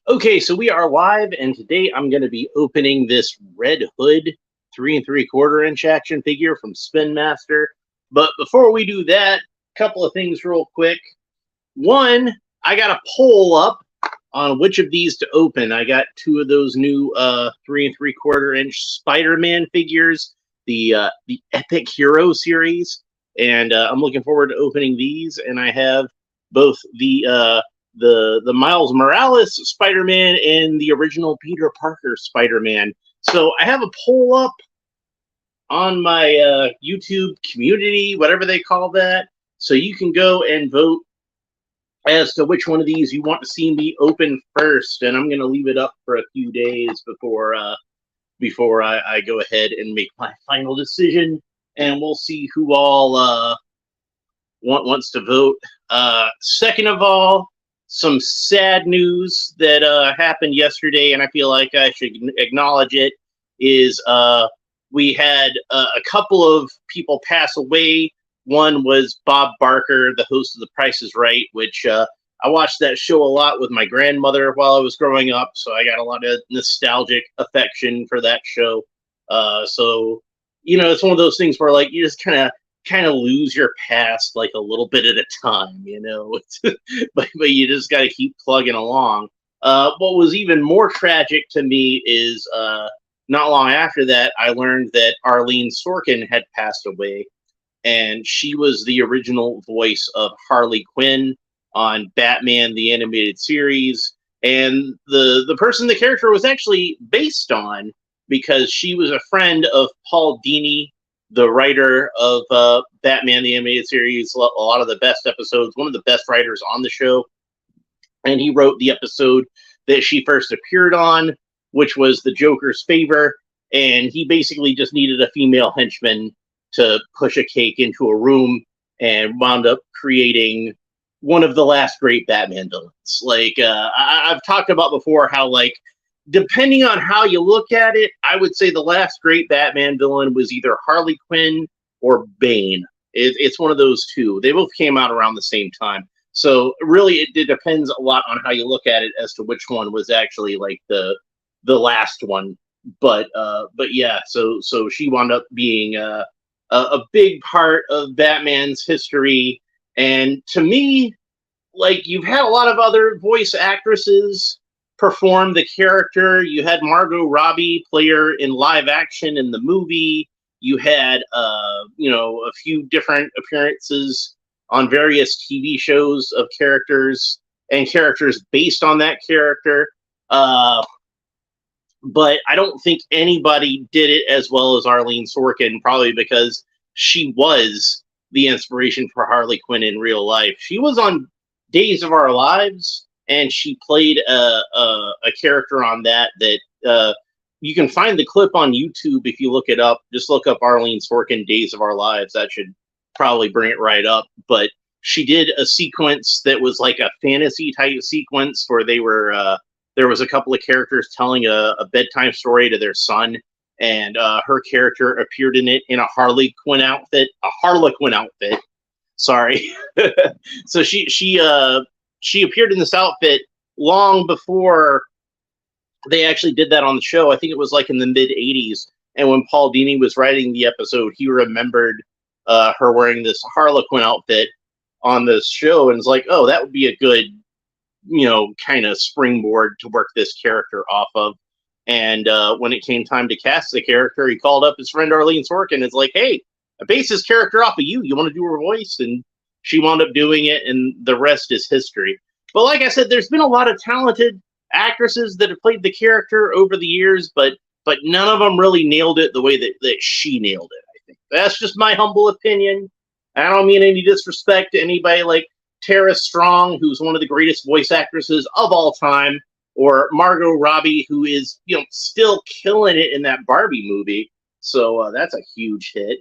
Okay, so we are live, and today I'm going to be opening this Red Hood 3 3/4 inch action figure from Spin Master. But before we do that, a couple of things real quick. One, I got a poll up on which of these to open. I got two of those new 3 3/4 inch Spider-Man figures, the Epic Hero series, and I'm looking forward to opening these. And I have both the Miles Morales Spider-Man and the original Peter Parker Spider-Man. So I have a poll up on my YouTube community, whatever they call that. So you can go and vote as to which one of these you want to see me open first. And I'm going to leave it up for a few days before I go ahead and make my final decision. And we'll see who all wants to vote. Second of all, some sad news that happened yesterday, and I feel like I should acknowledge it, is we had a couple of people pass away. One was Bob Barker, the host of The Price is Right, which I watched that show a lot with my grandmother while I was growing up, so I got a lot of nostalgic affection for that show. So, it's one of those things where, like, you just kind of lose your past like a little bit at a time, but you just got to keep plugging along. What was even more tragic to me is not long after that, I learned that Arlene Sorkin had passed away, and she was the original voice of Harley Quinn on Batman the Animated Series, and the person the character was actually based on, because she was a friend of Paul Dini, the writer of Batman the Animated Series, a lot of the best episodes, one of the best writers on the show. And he wrote the episode that she first appeared on, which was The Joker's Favor. And he basically just needed a female henchman to push a cake into a room, and wound up creating one of the last great Batman villains. Like, I've talked about before how, like, depending on how you look at it, I would say the last great Batman villain was either Harley Quinn or Bane. It's one of those two. They both came out around the same time. So really, it depends a lot on how you look at it as to which one was actually like the last one. But yeah, so she wound up being a big part of Batman's history. And to me, like, you've had a lot of other voice actresses perform the character. You had Margot Robbie play her in live action in the movie. You had a few different appearances on various TV shows of characters and characters based on that character. But I don't think anybody did it as well as Arlene Sorkin, probably because she was the inspiration for Harley Quinn in real life. She was on Days of Our Lives, and she played a character on that you can find the clip on YouTube if you look it up. Just look up Arlene Sorkin, Days of Our Lives. That should probably bring it right up. But she did a sequence that was like a fantasy type sequence where there was a couple of characters telling a bedtime story to their son, and her character appeared in it in a Harlequin outfit. Sorry. So she appeared in this outfit long before they actually did that on the show. I think it was like in the mid 80s. And when Paul Dini was writing the episode, he remembered her wearing this Harlequin outfit on this show, and it's like, oh, that would be a good, kind of springboard to work this character off of. And when it came time to cast the character, he called up his friend Arlene Sorkin. It's like, hey, I based this character off of you. You want to do her voice? And she wound up doing it, and the rest is history. But like I said, there's been a lot of talented actresses that have played the character over the years, but none of them really nailed it the way that she nailed it, I think. That's just my humble opinion. I don't mean any disrespect to anybody like Tara Strong, who's one of the greatest voice actresses of all time, or Margot Robbie, who is, still killing it in that Barbie movie. So that's a huge hit.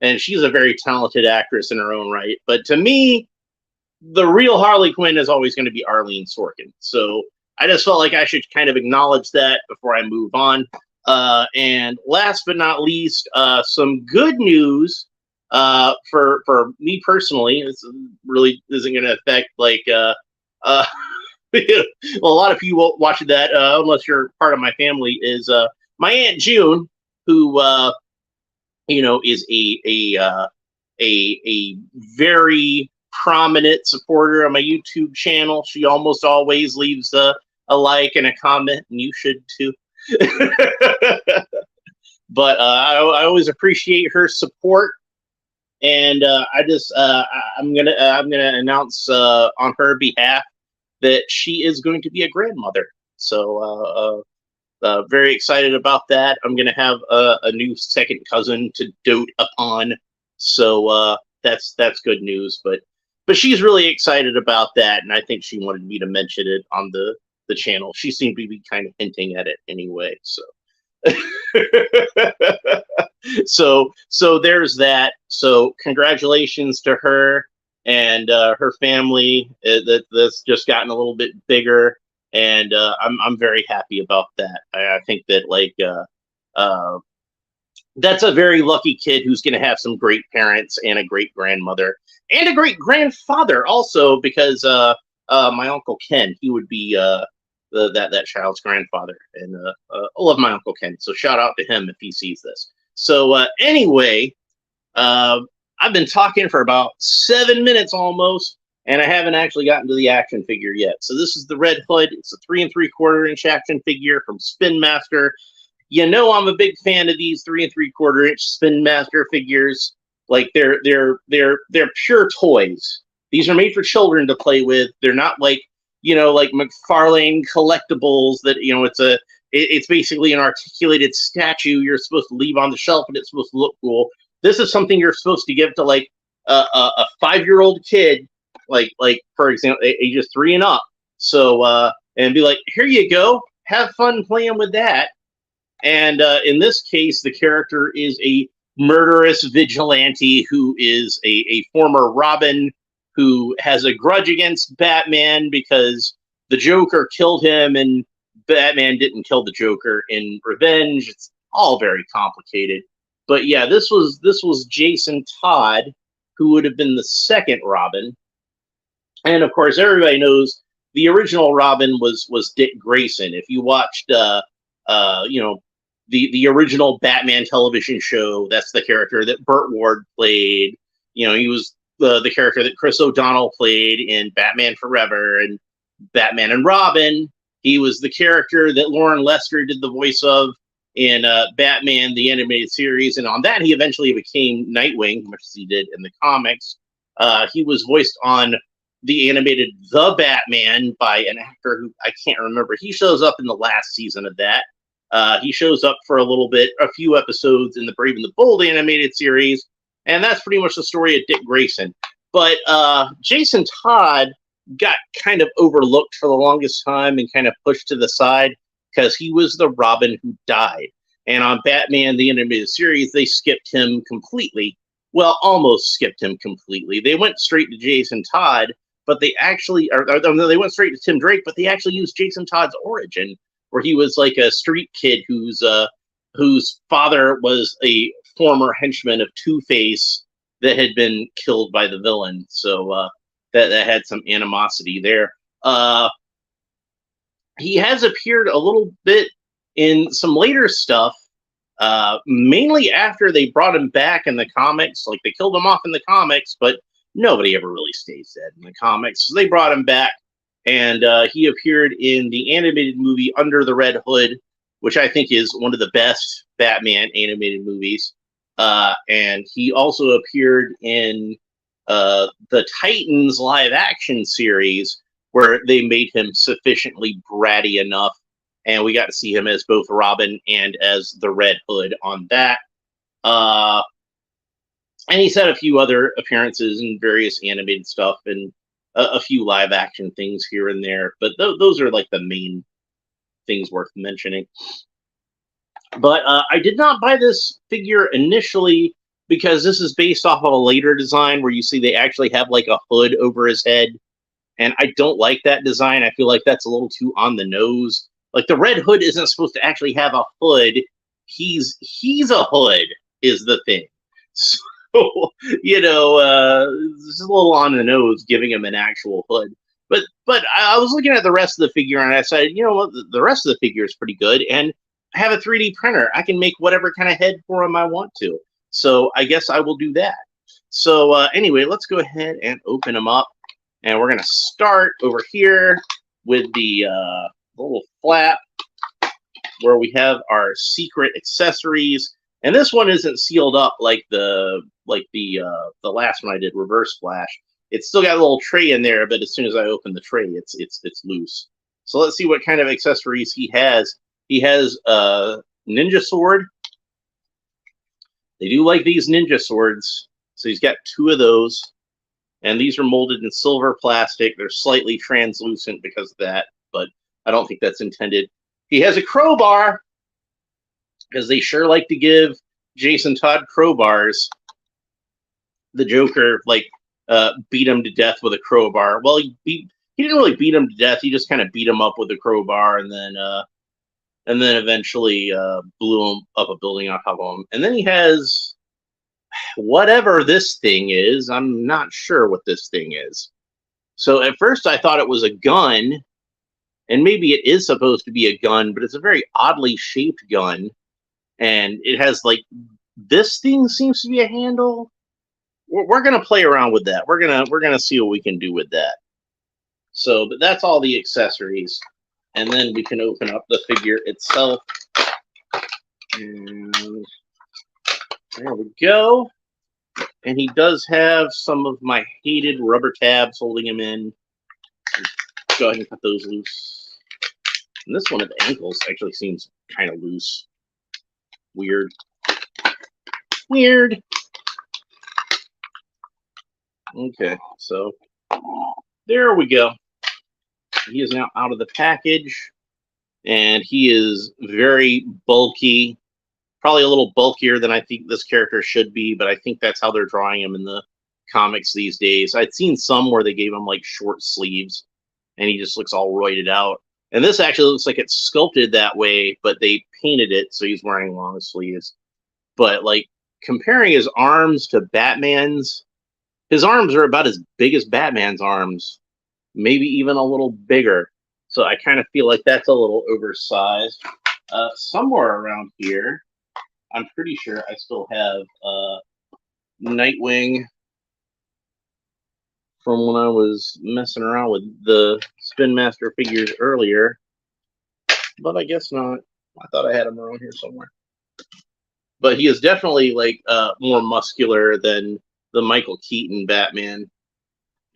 And she's a very talented actress in her own right. But to me, the real Harley Quinn is always going to be Arlene Sorkin. So I just felt like I should kind of acknowledge that before I move on. And last but not least, some good news for me personally. This really isn't going to affect Well, a lot of people watching that, unless you're part of my family, is my Aunt June, who is a very prominent supporter of my YouTube channel. She almost always leaves a like and a comment, and you should too. But I always appreciate her support, and I'm gonna announce on her behalf that she is going to be a grandmother. So very excited about that. I'm gonna have a new second cousin to dote upon. So that's good news. But she's really excited about that, and I think she wanted me to mention it on the channel. She seemed to be kind of hinting at it anyway. So. So there's that. So congratulations to her and her family. That's just gotten a little bit bigger, and I'm very happy about that. I think that that's a very lucky kid who's going to have some great parents and a great grandmother and a great grandfather also, because my Uncle Ken, he would be that child's grandfather, and I love my Uncle Ken, so shout out to him if he sees this. So anyway, I've been talking for about 7 minutes almost, and I haven't actually gotten to the action figure yet. So this is the Red Hood. It's a 3 3/4-inch action figure from Spin Master. I'm a big fan of these 3 3/4-inch Spin Master figures. Like they're pure toys. These are made for children to play with. They're not like McFarlane collectibles that it's basically an articulated statue you're supposed to leave on the shelf and it's supposed to look cool. This is something you're supposed to give to like a 5-year-old kid, like for example, ages 3 and up. So and be like, here you go, have fun playing with that. And in this case, the character is a murderous vigilante who is a former Robin, who has a grudge against Batman because the Joker killed him and Batman didn't kill the Joker in revenge. It's all very complicated. But yeah, this was Jason Todd, who would have been the second Robin. And of course, everybody knows the original Robin was Dick Grayson. If you watched the original Batman television show, that's the character that Burt Ward played. He was the character that Chris O'Donnell played in Batman Forever and Batman and Robin. He was the character that Lauren Lester did the voice of in Batman, the animated series. And on that, he eventually became Nightwing, much as he did in the comics. He was voiced on the animated The Batman by an actor who I can't remember. He shows up in the last season of that. He shows up for a few episodes in the Brave and the Bold animated series. And that's pretty much the story of Dick Grayson. But Jason Todd got kind of overlooked for the longest time and kind of pushed to the side because he was the Robin who died. And on Batman, the animated series, they skipped him completely. Well, almost skipped him completely. They went straight to Jason Todd, but they actually, they went straight to Tim Drake, but they actually used Jason Todd's origin, where he was like a street kid whose father was a former henchman of Two-Face that had been killed by the villain. So that had some animosity there. He has appeared a little bit in some later stuff, mainly after they brought him back in the comics. Like, they killed him off in the comics, but nobody ever really stays dead in the comics. So they brought him back, and he appeared in the animated movie Under the Red Hood, which I think is one of the best Batman animated movies. And he also appeared in the Titans live action series, where they made him sufficiently bratty enough, and we got to see him as both Robin and as the Red Hood on that. And he's had a few other appearances in various animated stuff and a few live action things here and there, but those are like the main things worth mentioning. But I did not buy this figure initially because this is based off of a later design where you see they actually have like a hood over his head. And I don't like that design. I feel like that's a little too on the nose. Like, the Red Hood isn't supposed to actually have a hood. He's a hood is the thing. So, it's a little on the nose giving him an actual hood. But I was looking at the rest of the figure and I said, you know what, the rest of the figure is pretty good, and I have a 3D printer. I can make whatever kind of head for him I want to. So I guess I will do that. So anyway, let's go ahead and open them up, and we're gonna start over here with the little flap where we have our secret accessories. And this one isn't sealed up like the last one I did, Reverse Flash. It's still got a little tray in there, but as soon as I open the tray, it's loose. So let's see what kind of accessories he has. He has a ninja sword. They do like these ninja swords, so he's got 2 of those. And these are molded in silver plastic. They're slightly translucent because of that, but I don't think that's intended. He has a crowbar, because they sure like to give Jason Todd crowbars. The Joker, like, beat him to death with a crowbar. Well, he didn't really beat him to death. He just kind of beat him up with a crowbar, and then eventually blew him up a building on top of him. And then he has whatever this thing is. I'm not sure what this thing is. So at first I thought it was a gun, and maybe it is supposed to be a gun, but it's a very oddly shaped gun. And it has, like, this thing seems to be a handle. We're gonna play around with that. We're gonna see what we can do with that. So, but that's all the accessories, and then we can open up the figure itself. And there we go. And he does have some of my hated rubber tabs holding him in. Go ahead and cut those loose. And this one at the ankles actually seems kind of loose. Weird. Okay, so there we go. He is now out of the package, and he is very bulky. Probably a little bulkier than I think this character should be, but I think that's how they're drawing him in the comics these days. I'd seen some where they gave him, like, short sleeves, and he just looks all roided out. And this actually looks like it's sculpted that way, but they painted it so he's wearing long sleeves. But, like, comparing his arms to Batman's, his arms are about as big as Batman's arms, maybe even a little bigger. So I kind of feel like that's a little oversized. Somewhere around here, I'm pretty sure I still have Nightwing from when I was messing around with the Spin Master figures earlier, but I guess not. I thought I had him around here somewhere. But he is definitely, like, more muscular than the Michael Keaton Batman,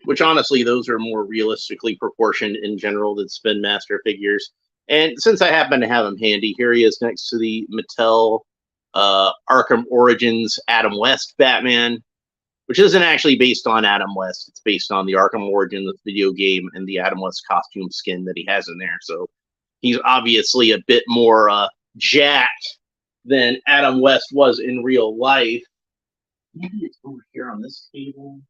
which honestly, those are more realistically proportioned in general than Spin Master figures. And since I happen to have him handy, here he is next to the Mattel Arkham Origins Adam West Batman, which isn't actually based on Adam West. It's based on the Arkham Origins video game and the Adam West costume skin that he has in there. So he's obviously a bit more jacked than Adam West was in real life. Maybe it's over here on this table.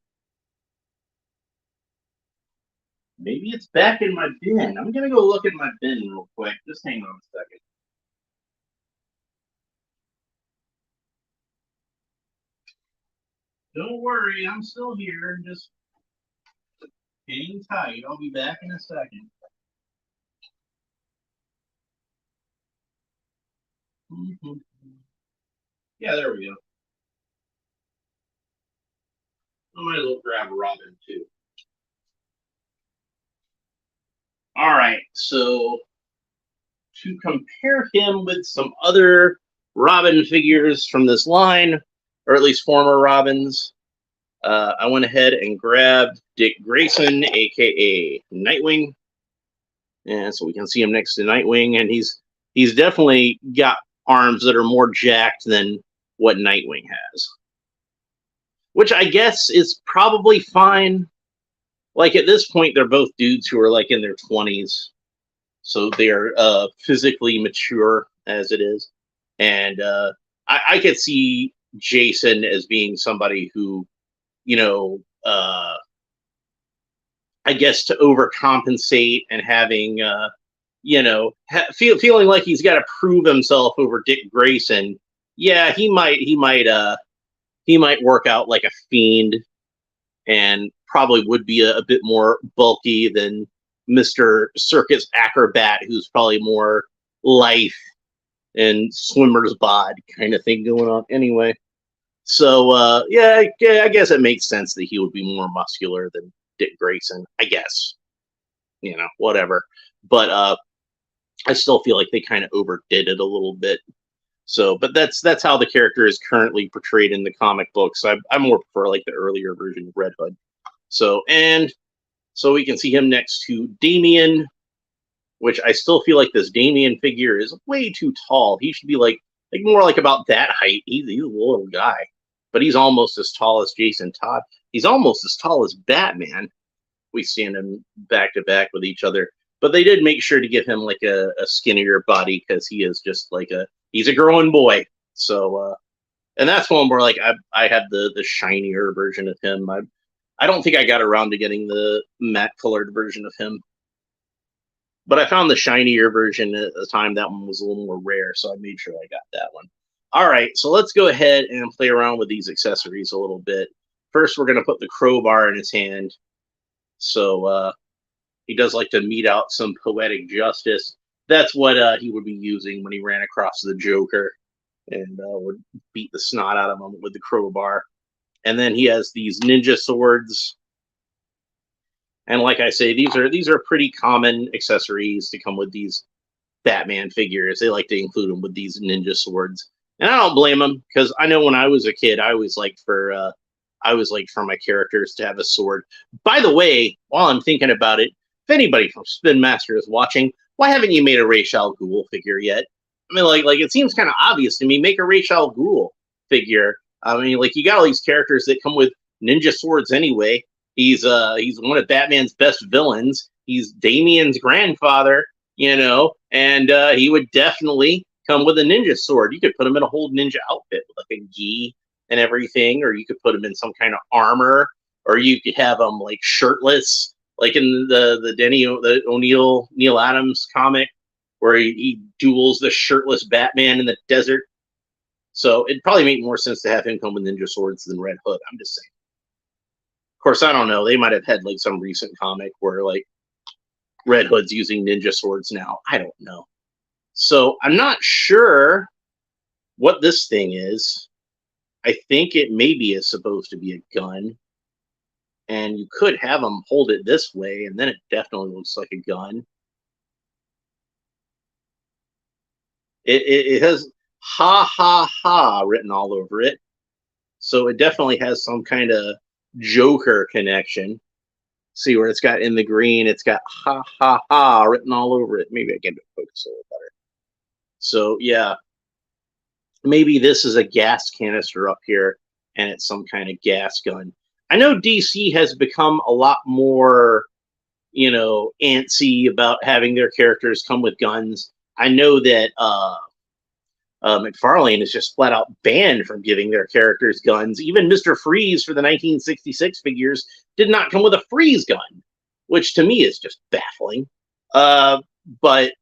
Maybe it's back in my bin. I'm going to go look at my bin real quick. Just hang on a second. Don't worry, I'm still here. Just hang tight. I'll be back in a second. Yeah, there we go. I might as well grab Robin too. All right, so to compare him with some other Robin figures from this line, or at least former Robins, I went ahead and grabbed Dick Grayson, aka Nightwing, and so we can see him next to Nightwing, and he's definitely got arms that are more jacked than what Nightwing has, which I guess is probably fine. Like, at this point, they're both dudes who are, like, in their 20s, so they're physically mature as it is, and I could see Jason as being somebody who, you know, I guess to overcompensate and having, you know, feeling like he's got to prove himself over Dick Grayson. Yeah, he might work out like a fiend and probably would be a bit more bulky than Mr. Circus Acrobat, who's probably more life and swimmer's bod kind of thing going on anyway. So yeah, I guess it makes sense that he would be more muscular than Dick Grayson. I guess, whatever. But I still feel like they kind of overdid it a little bit. So, but that's how the character is currently portrayed in the comic books. I more prefer like the earlier version of Red Hood. So we can see him next to Damian, which I still feel like this Damian figure is way too tall. He should be like more like about that height. He's a little guy, but he's almost as tall as Jason Todd. He's almost as tall as Batman. We stand him back to back with each other. But they did make sure to give him like a skinnier body because he is just like he's a growing boy. So and that's one where like I had the shinier version of him. I don't think I got around to getting the matte colored version of him. But I found the shinier version at the time. That one was a little more rare, so I made sure I got that one. All right, so let's go ahead and play around with these accessories a little bit. First, we're going to put the crowbar in his hand. So he does like to mete out some poetic justice. That's what he would be using when he ran across the Joker and would beat the snot out of him with the crowbar. And then he has these ninja swords. And like I say, these are pretty common accessories to come with these Batman figures. They like to include them with these ninja swords. And I don't blame them, because I know when I was a kid, I always liked for my characters to have a sword. By the way, while I'm thinking about it, if anybody from Spin Master is watching, why haven't you made a Ra's al Ghul figure yet? I mean, like it seems kind of obvious to me. Make a Ra's al Ghul figure. I mean, like, you got all these characters that come with ninja swords anyway. He's one of Batman's best villains. He's Damian's grandfather, and he would definitely come with a ninja sword. You could put him in a whole ninja outfit with like a gi and everything, or you could put him in some kind of armor, or you could have him like shirtless, like in the O'Neill Neil Adams comic, where he duels the shirtless Batman in the desert. So it'd probably make more sense to have him come with ninja swords than Red Hood. I'm just saying. Of course, I don't know. They might have had like some recent comic where like Red Hood's using ninja swords now. I don't know. So I'm not sure what this thing is. I think it maybe is supposed to be a gun. And you could have them hold it this way, and then it definitely looks like a gun. It has ha ha ha written all over it. So it definitely has some kind of Joker connection. See where it's got in the green, it's got ha ha ha written all over it. Maybe I can focus a little better. So yeah, maybe this is a gas canister up here and it's some kind of gas gun. I know DC has become a lot more, antsy about having their characters come with guns. I know that McFarlane is just flat out banned from giving their characters guns. Even Mr. Freeze for the 1966 figures did not come with a freeze gun, which to me is just baffling. But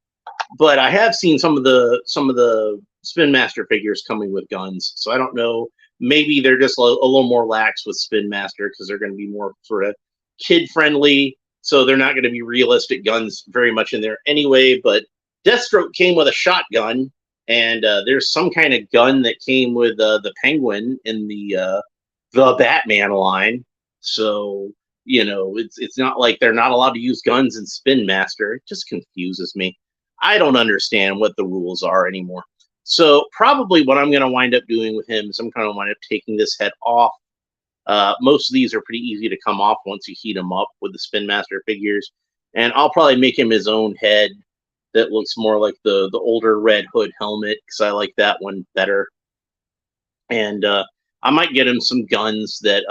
I have seen some of the Spin Master figures coming with guns, so I don't know. Maybe they're just a little more lax with Spin Master because they're going to be more sort of kid friendly, so they're not going to be realistic guns very much in there anyway. But Deathstroke came with a shotgun. And there's some kind of gun that came with the Penguin in the Batman line. So, it's not like they're not allowed to use guns in Spin Master. It just confuses me. I don't understand what the rules are anymore. So probably what I'm going to wind up doing with him is I'm going to wind up taking this head off. Most of these are pretty easy to come off once you heat them up with the Spin Master figures. And I'll probably make him his own head that looks more like the older Red Hood helmet, because I like that one better. And I might get him some guns that,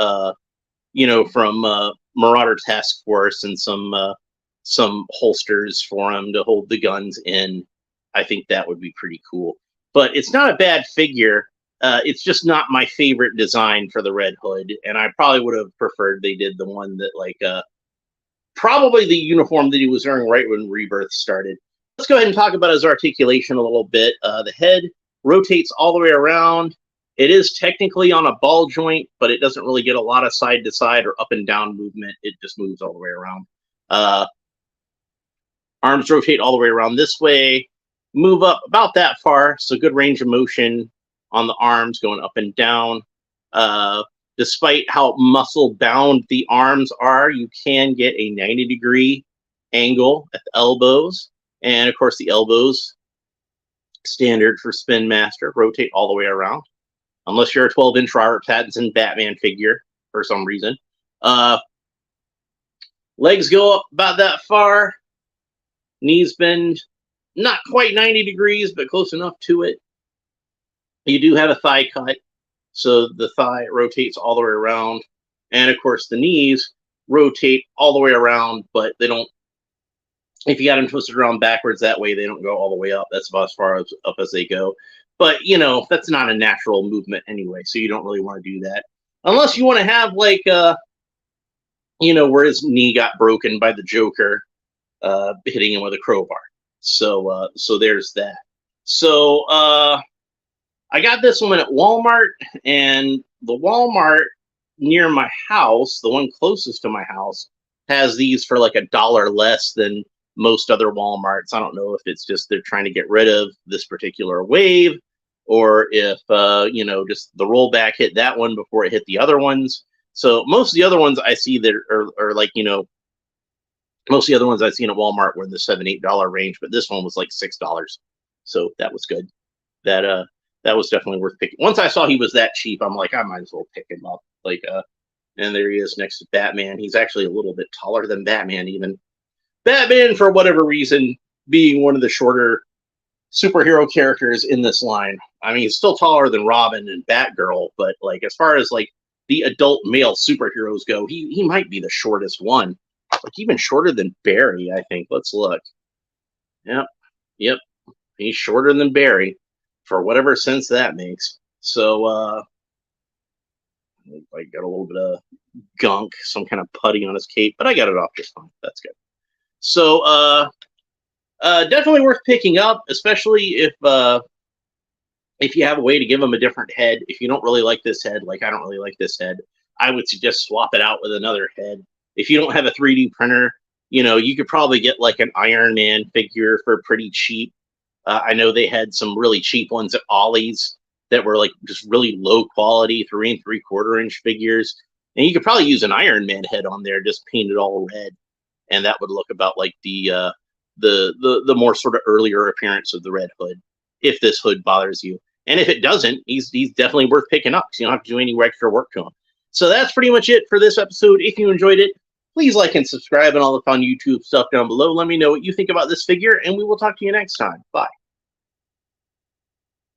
from Marauder Task Force, and some holsters for him to hold the guns in. I think that would be pretty cool. But it's not a bad figure. It's just not my favorite design for the Red Hood, and I probably would have preferred they did the one that probably the uniform that he was wearing right when Rebirth started. Let's go ahead and talk about his articulation a little bit. The head rotates all the way around. It is technically on a ball joint, but it doesn't really get a lot of side to side or up and down movement. It just moves all the way around. Arms rotate all the way around this way, move up about that far, so good range of motion on the arms going up and down. Despite how muscle bound the arms are, you can get a 90-degree angle at the elbows. And of course, the elbows, standard for Spin Master, rotate all the way around. Unless you're a 12-inch Robert Pattinson Batman figure for some reason. Legs go up about that far. Knees bend not quite 90 degrees, but close enough to it. You do have a thigh cut, so the thigh rotates all the way around. And of course, the knees rotate all the way around, but they don't, if you got them twisted around backwards that way, they don't go all the way up. That's about as far as up as they go. But, you know, that's not a natural movement anyway, so you don't really want to do that. Unless you want to have, like, you know, where his knee got broken by the Joker, hitting him with a crowbar. So there's that. So I got this one at Walmart, and the Walmart near my house, the one closest to my house, has these for like $1 less than most other Walmarts. I don't know if it's just they're trying to get rid of this particular wave, or if you know, just the rollback hit that one before it hit the other ones. So most of the other ones I see that are like, you know, most of the other ones I've seen at Walmart were in the $7-8 range, but this one was like $6. So that was good. That was definitely worth picking. Once I saw he was that cheap, I'm like, I might as well pick him up. Like, and there he is next to Batman. He's actually a little bit taller than Batman even. Batman, for whatever reason, being one of the shorter superhero characters in this line. I mean, he's still taller than Robin and Batgirl, but like as far as like the adult male superheroes go, he might be the shortest one. Like even shorter than Barry, I think. Let's look. Yep. He's shorter than Barry, for whatever sense that makes. So I got a little bit of gunk, some kind of putty on his cape, but I got it off just fine. That's good. So definitely worth picking up, especially if you have a way to give him a different head. If you don't really like this head, like I don't really like this head, I would suggest swap it out with another head. If you don't have a 3D printer, you know, you could probably get like an Iron Man figure for pretty cheap. I know they had some really cheap ones at Ollie's that were like just really low quality 3 3/4-inch figures. And you could probably use an Iron Man head on there, just painted all red. And that would look about like the more sort of earlier appearance of the Red Hood, if this hood bothers you. And if it doesn't, he's definitely worth picking up because you don't have to do any extra work to him. So that's pretty much it for this episode. If you enjoyed it, please like and subscribe and all the fun YouTube stuff down below. Let me know what you think about this figure, and we will talk to you next time. Bye.